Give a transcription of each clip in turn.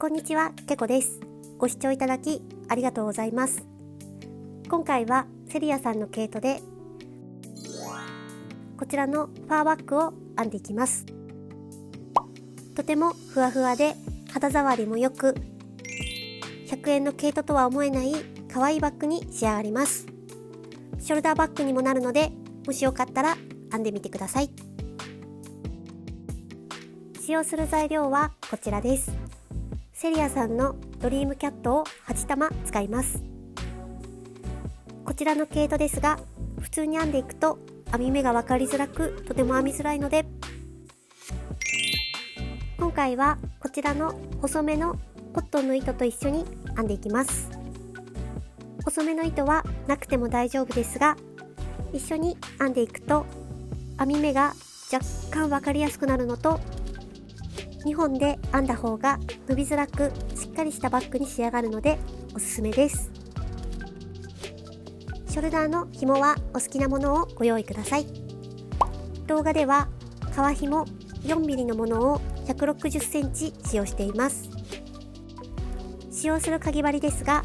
こんにちは、けこです。ご視聴いただきありがとうございます。今回はセリアさんの毛糸でこちらのファーバッグを編んでいきます。とてもふわふわで肌触りも良く、100円の毛糸とは思えない可愛いバッグに仕上がります。ショルダーバッグにもなるので、もしよかったら編んでみてください。使用する材料はこちらです。セリアさんのドリームキャットを8玉使います。こちらの毛糸ですが、普通に編んでいくと編み目が分かりづらく、とても編みづらいので、今回はこちらの細めのコットンの糸と一緒に編んでいきます。細めの糸はなくても大丈夫ですが、一緒に編んでいくと編み目が若干分かりやすくなるのと、2本で編んだ方が伸びづらくしっかりしたバッグに仕上がるのでおすすめです。ショルダーの紐はお好きなものをご用意ください。動画では革紐 4mm のものを160センチ使用しています。使用するかぎ針ですが、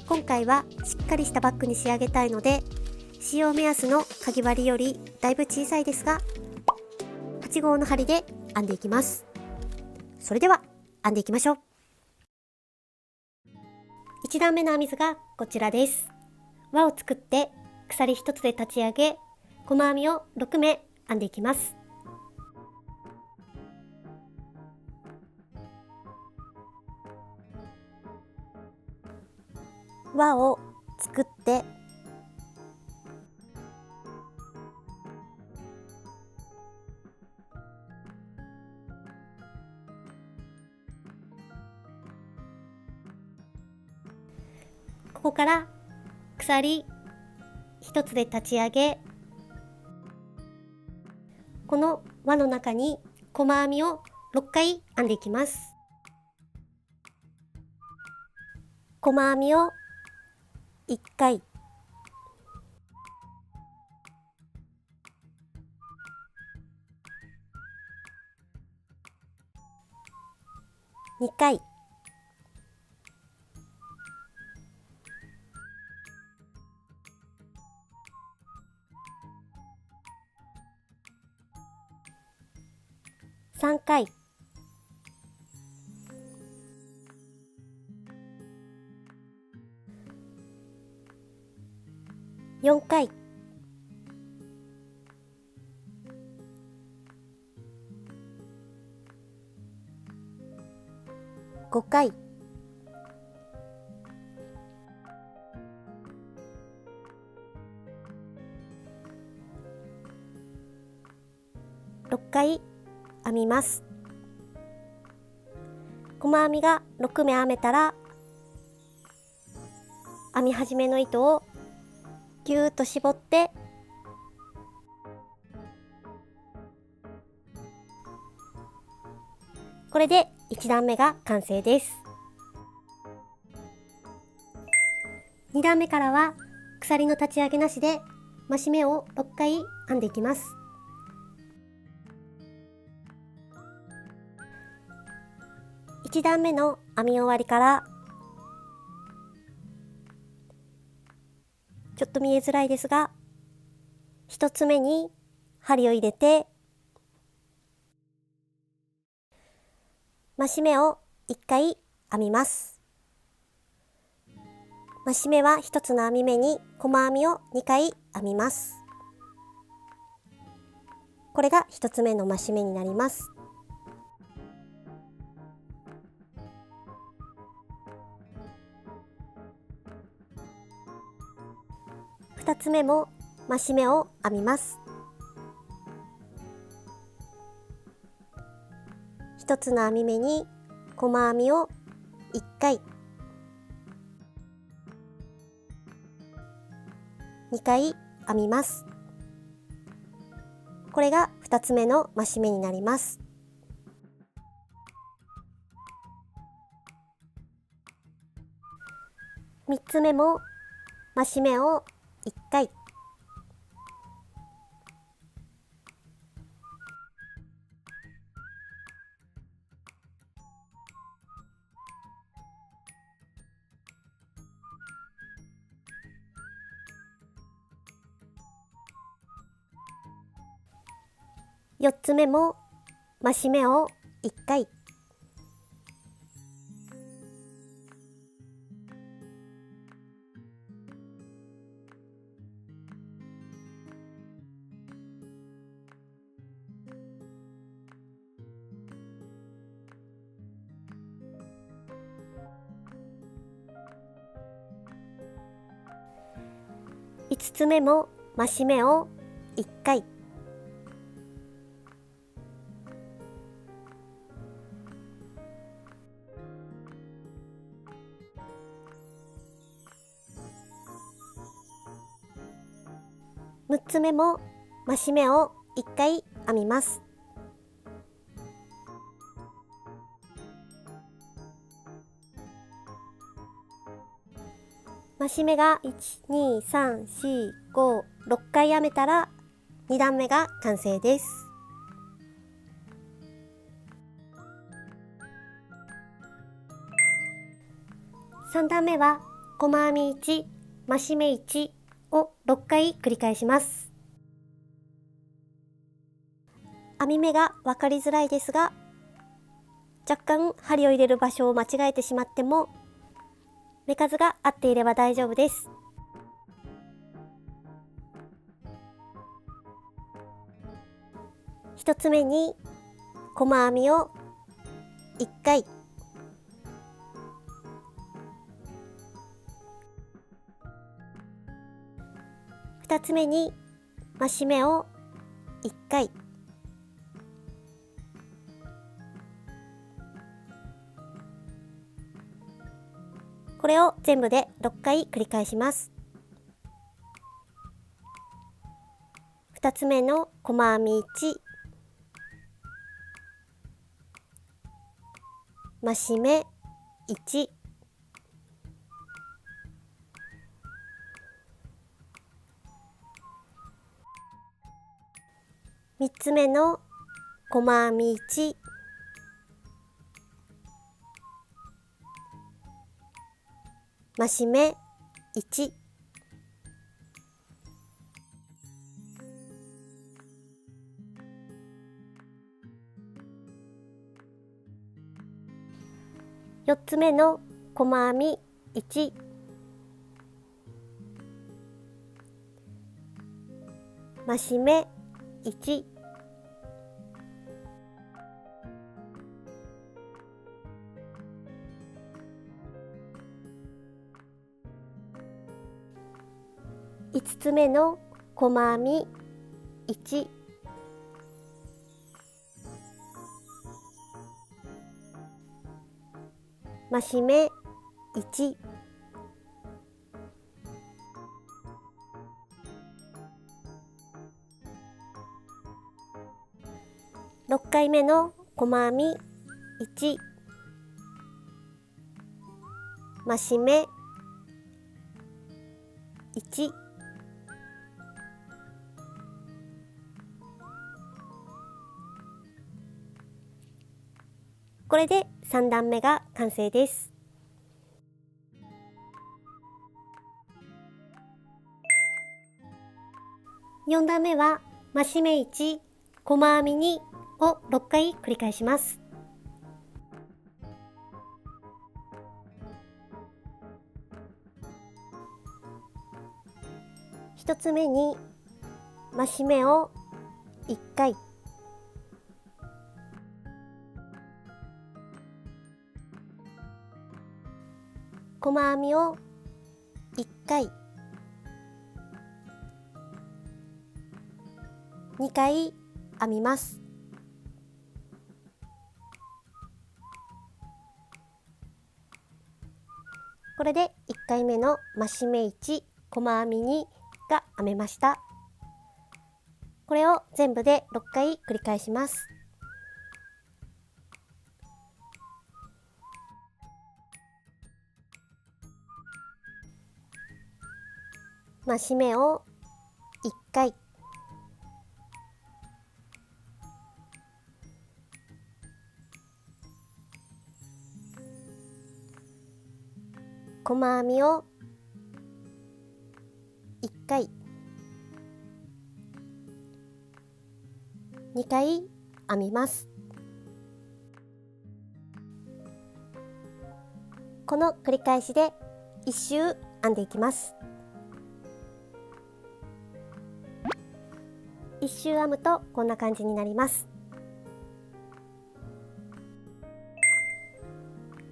今回はしっかりしたバッグに仕上げたいので、使用目安のかぎ針よりだいぶ小さいですが、8号の針で編んでいきます。それでは編んでいきましょう。1段目の編み図がこちらです。輪を作って鎖1つで立ち上げ、細編みを6目編んでいきます。輪を作ってここから鎖1つで立ち上げ、この輪の中に細編みを6回編んでいきます。細編みを1回、2回、3回、4回、5回、6回編みます。細編みが6目編めたら、編み始めの糸をぎゅーっと絞って、これで1段目が完成です。2段目からは鎖の立ち上げなしで増し目を6回編んでいきます。1段目の編み終わりからちょっと見えづらいですが、1つ目に針を入れて増し目を1回編みます。増し目は1つの編み目に細編みを2回編みます。これが1つ目の増し目になります。2つ目も増し目を編みます。1つの編み目に細編みを1回、2回編みます。これが2つ目の増し目になります。3つ目も増し目を1回、4つ目も増し目を1回。5つ目も増し目を1回。6つ目も増し目を1回編みます。増し目が1、2、3、4、5、6回編めたら2段目が完成です。3段目は細編み1、増し目1を6回繰り返します。編み目が分かりづらいですが、若干針を入れる場所を間違えてしまっても目数が合っていれば大丈夫です。1つ目に細編みを1回。2つ目に増し目を1回。これを全部で6回繰り返します。2つ目の細編み1、増し目1、3つ目の細編み1、増し目1、4つ目の細編み1、増し目1、5つ目の細編み1、増し目1、6回目の細編み1、増し目1、これで3段目が完成です。4段目は増し目1、細編み2を6回繰り返します。1つ目に増し目を1回。細編みを1回、2回編みます。これで1回目の増し目1、細編み2が編めました。これを全部で6回繰り返します。増し目を1回、細編みを1回、2回編みます。この繰り返しで1周編んでいきます。1周編むとこんな感じになります。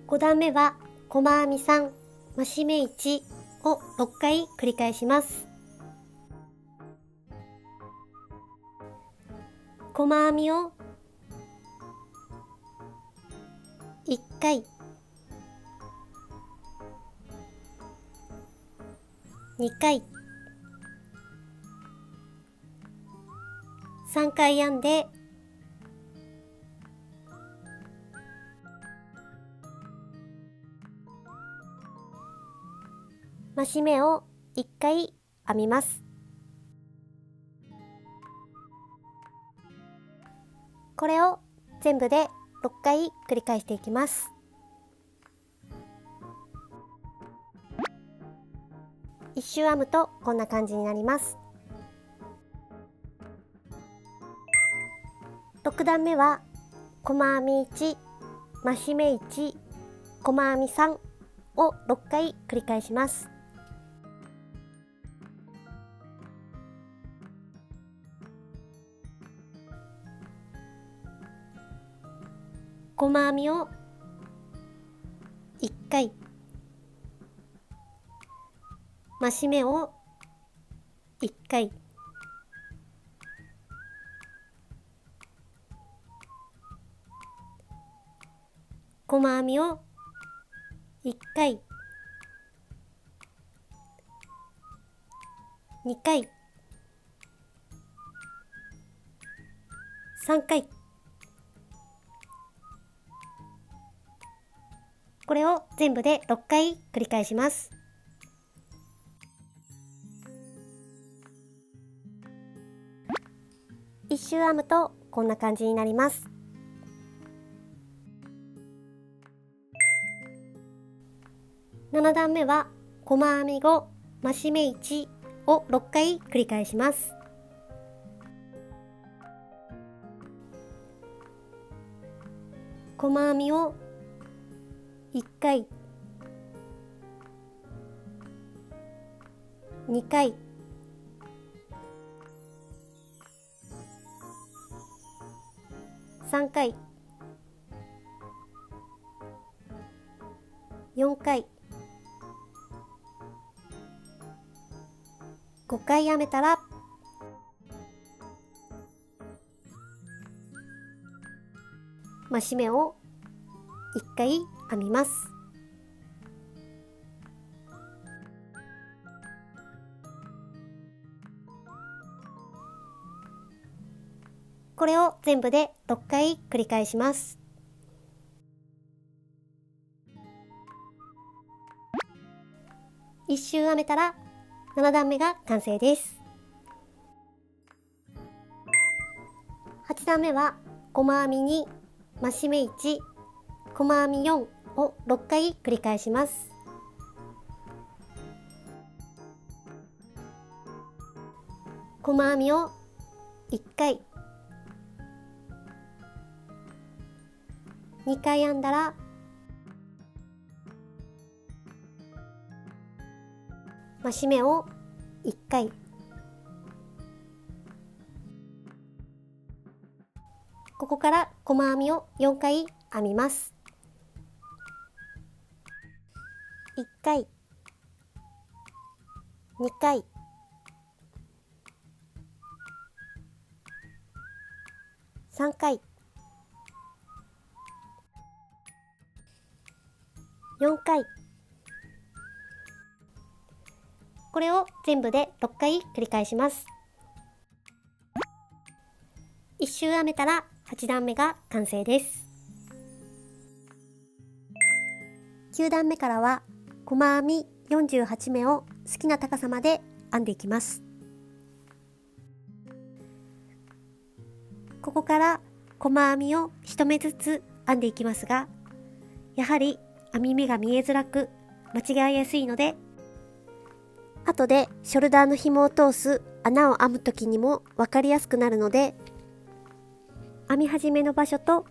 5段目は細編み3、増し目1を6回繰り返します。細編みを1回、2回、3回編んで増し目を1回編みます。これを全部で6回繰り返していきます。1周編むとこんな感じになります。6段目は細編み1、増し目1、細編み3を6回繰り返します。細編みを1回、増し目を1回、細編みを1回、2回、3回、これを全部で6回繰り返します。1周編むとこんな感じになります。7段目は細編み5、増し目1を6回繰り返します。細編みを1回、2回、3回、4回、5回編めたら増し目を1回編みます。これを全部で6回繰り返します。1周編めたら7段目が完成です。8段目は細編み2、増し目1、細編み4を6回繰り返します。細編みを1回、2回編んだら増し目を1回、ここから細編みを4回編みます。1回、2回、3回、4回、これを全部で6回繰り返します。1周編めたら8段目が完成です。9段目からは細編み48目を好きな高さまで編んでいきます。ここから細編みを1目ずつ編んでいきますが、やはり編み目が見えづらく間違いやすいので、後でショルダーの紐を通す穴を編む時にも分かりやすくなるので、編み始めの場所と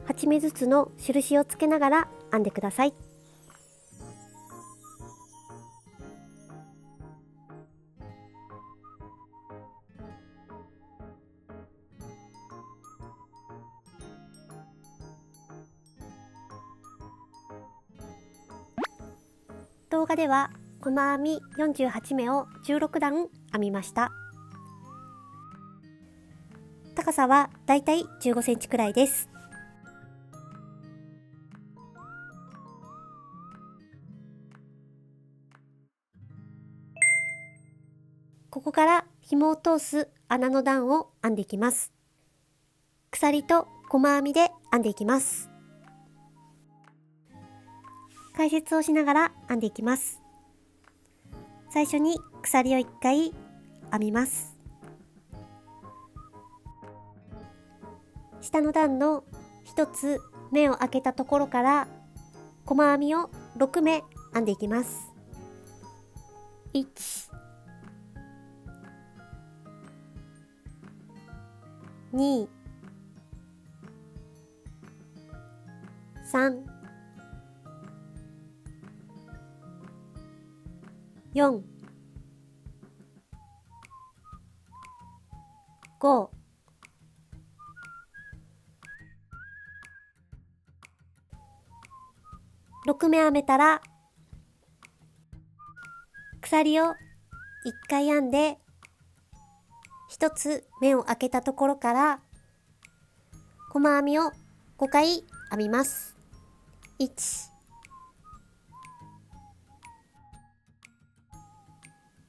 8目ずつの印をつけながら編んでください。動画では細編み48目を16段編みました。高さはだいたい15センチくらいです。ここから紐を通す穴の段を編んでいきます。鎖と細編みで編んでいきます。解説をしながら編んでいきます。最初に鎖を1回編みます。下の段の1つ目を開けたところから細編みを6目編んでいきます。1、2、3、4、5、6目編めたら鎖を1回編んで1つ目を開けたところから細編みを5回編みます。1、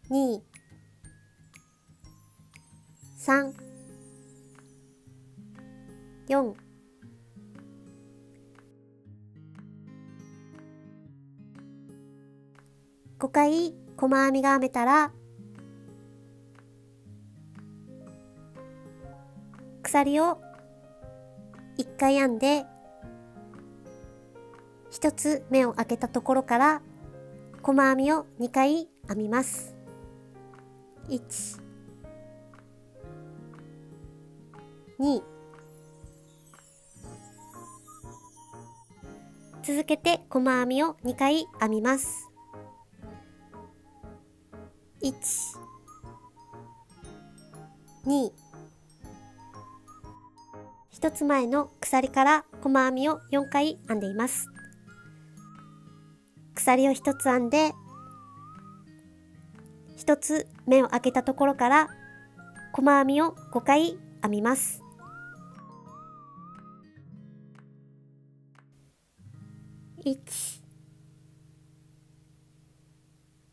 2、3、4、5回細編みが編めたら鎖を1回編んで1つ目を開けたところから細編みを2回編みます。1、2、続けて細編みを2回編みます。1、2、1つ前の鎖から細編みを4回編んでいます。鎖を1つ編んで1つ目を開けたところから細編みを5回編みます。1、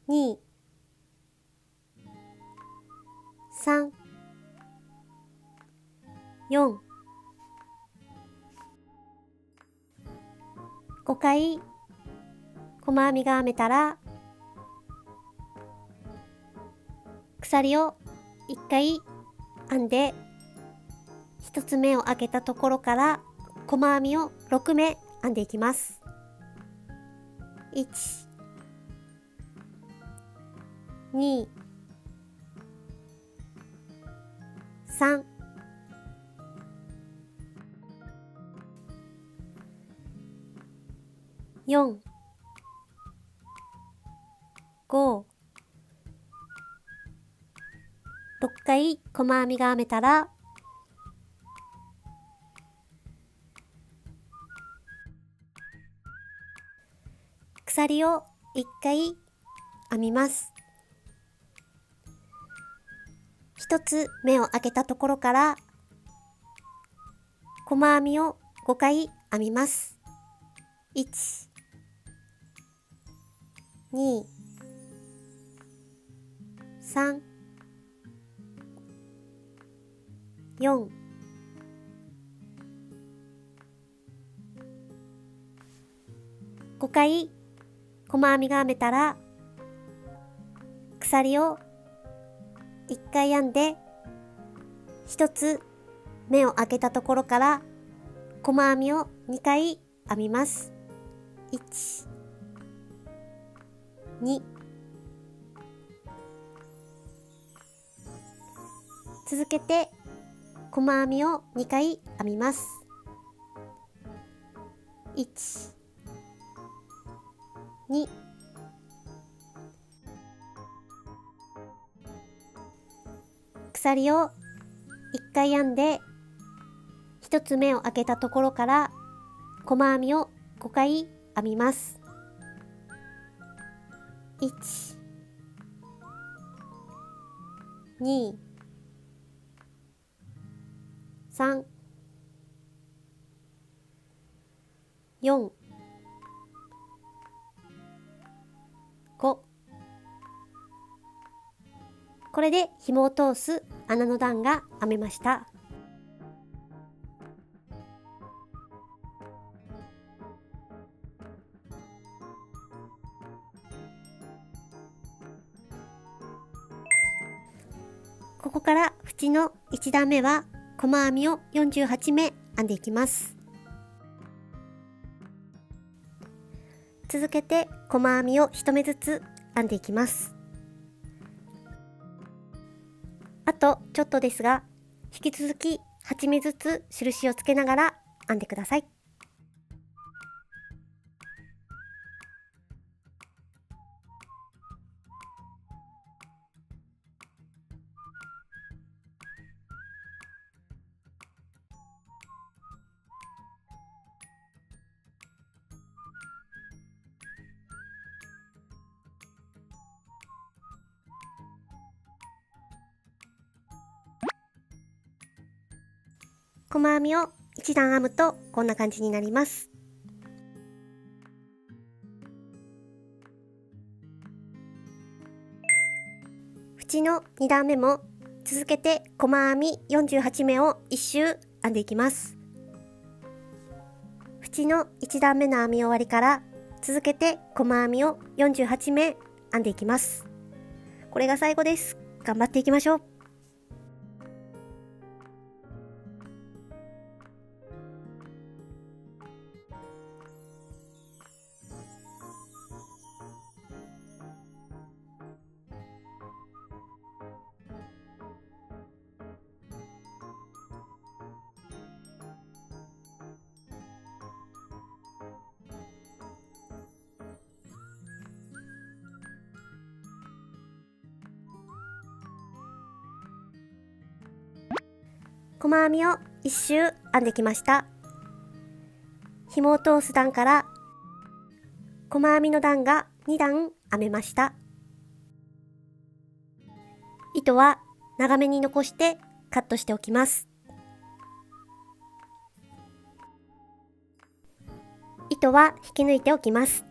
2、3、4、5回細編みが編めたら鎖を1回編んで1つ目を開けたところから細編みを6目編んでいきます。1、2、3、4、5、6回細編みが編めたら鎖を1回編みます。1つ目を開けたところから細編みを5回編みます。1、2、3、4、5回細編みが編めたら鎖を1回編んで1つ目を開けたところから細編みを2回編みます。1、2、続けて細編みを2回編みます。1、2、鎖を1回編んで1つ目を開けたところから細編みを5回編みます。1、2、3、4、5。これで紐を通す穴の段が編めました。ここから縁の1段目は細編みを48目編んでいきます。続けて細編みを1目ずつ編んでいきます。あとちょっとですが、引き続き8目ずつ印をつけながら編んでください。細編みを1段編むとこんな感じになります。縁の2段目も続けて細編み48目を1周編んでいきます。縁の1段目の編み終わりから続けて細編みを48目編んでいきます。これが最後です。頑張っていきましょう。細編みを1周編んできました。紐を通す段から細編みの段が2段編めました。糸は長めに残してカットしておきます。糸は引き抜いておきます。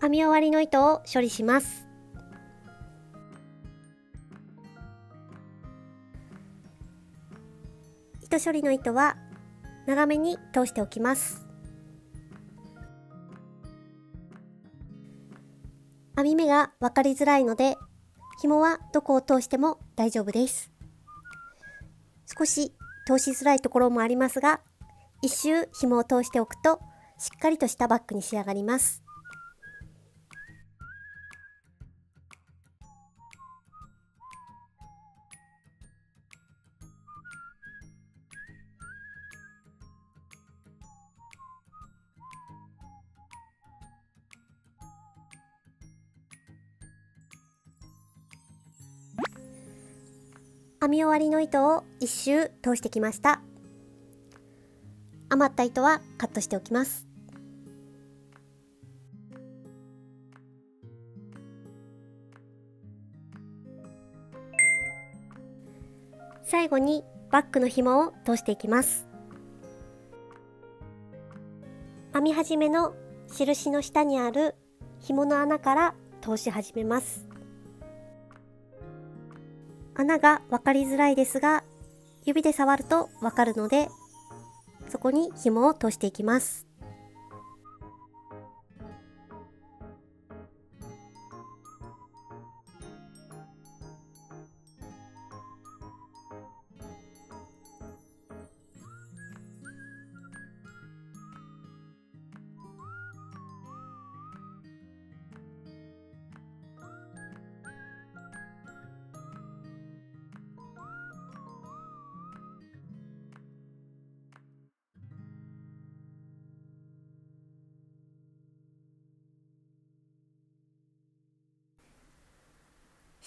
編み終わりの糸を処理します。糸処理の糸は長めに通しておきます。編み目が分かりづらいので、紐はどこを通しても大丈夫です。少し通しづらいところもありますが、一周紐を通しておくとしっかりとしたバッグに仕上がります。編み終わりの糸を一周通してきました。余った糸はカットしておきます。最後にバッグの紐を通していきます。編み始めの印の下にある紐の穴から通し始めます。穴が分かりづらいですが、指で触ると分かるので、そこに紐を通していきます。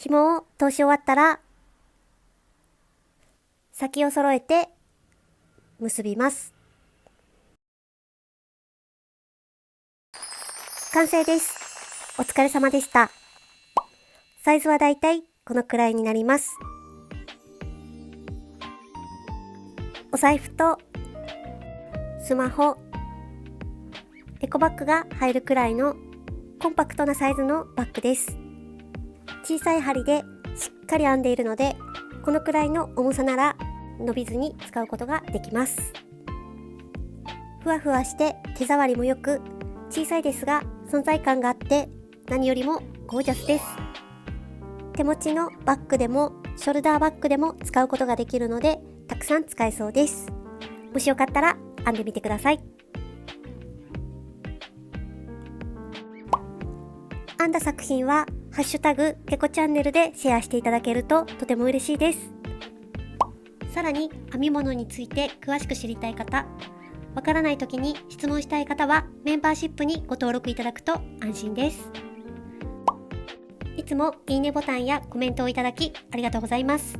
紐を通し終わったら先を揃えて結びます。完成です。お疲れ様でした。サイズはだいたいこのくらいになります。お財布とスマホ、エコバッグが入るくらいのコンパクトなサイズのバッグです。小さい針でしっかり編んでいるので、このくらいの重さなら伸びずに使うことができます。ふわふわして手触りもよく、小さいですが存在感があって何よりもゴージャスです。手持ちのバッグでもショルダーバッグでも使うことができるので、たくさん使えそうです。もしよかったら編んでみてください。編んだ作品はハッシュタグけこチャンネルでシェアしていただけるととても嬉しいです。さらに編み物について詳しく知りたい方、わからない時に質問したい方はメンバーシップにご登録いただくと安心です。いつもいいねボタンやコメントをいただきありがとうございます。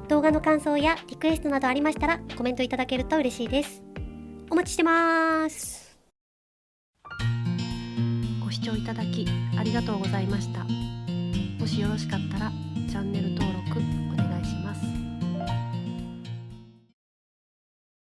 動画の感想やリクエストなどありましたらコメントいただけると嬉しいです。お待ちしてます。ご視聴いただきありがとうございました。もしよろしかったらチャンネル登録